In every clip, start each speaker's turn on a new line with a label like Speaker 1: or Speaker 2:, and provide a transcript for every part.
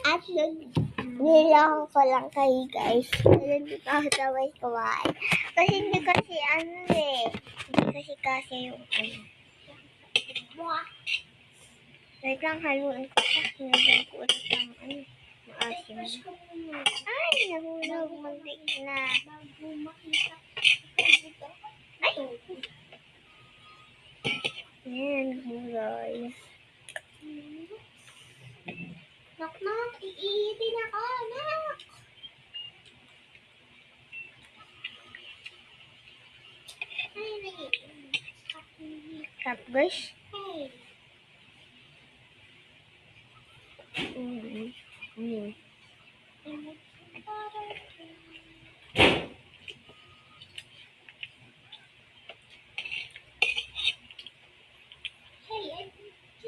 Speaker 1: At nilako ko lang kayo guys. Pero hindi pa ako sabay kumain. Kasi hindi kasi Hindi kasi yung Wait lang, haluin ko pa. Nilagyan ko ulit ng maasim. Ay, nahulog. Muntik na. Ay! Yan, gulay. Knock, iitin ako, knock! Ay, Stop, guys. Hey.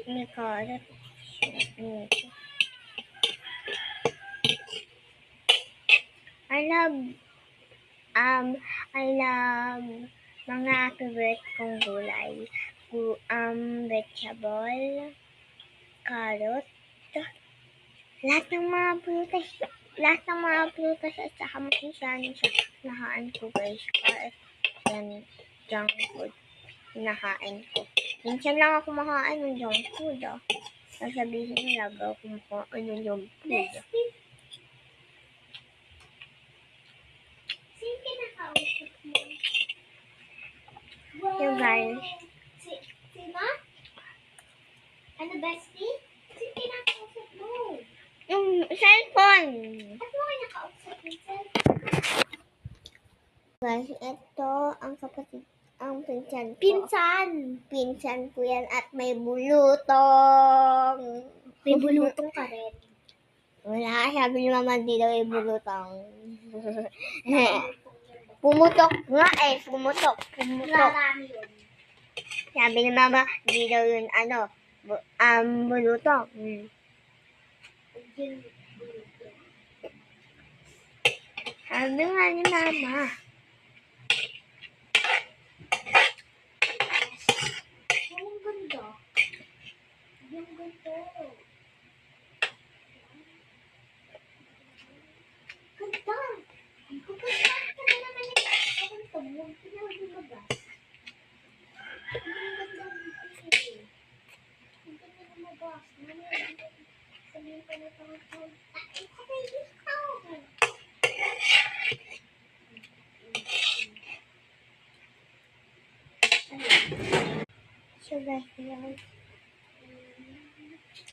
Speaker 1: May karat. I love mga favorite kong gulay. Vegetable, carrot, lahat ng mga prutas at saka makisanin siya. Nakaan ko guys. Kahit yan, junk food. Nakain ko. Minsan lang ako makain ng junk food Sasabihin nila lagi ako makain ng junk food Sino kinakausap mo? Wow. Yung guys. Sino? Ano, bestie? Sino kinakausap mo? Yung cellphone. Ba't mo kinakausap yung cellphone? Guys, ito ang kapatid, ang pinsan ko. Pinsan ko yan at may bulutong. May bulutong ka rin. Wala, sabi ni mama di daw may bulutong. Pumutok nga pumutok. Marami yun. Sabi ni mama, di daw yun bulutong. Sabi nga ni mama. Yung ganda. Yung ganda. Ganda. So guys,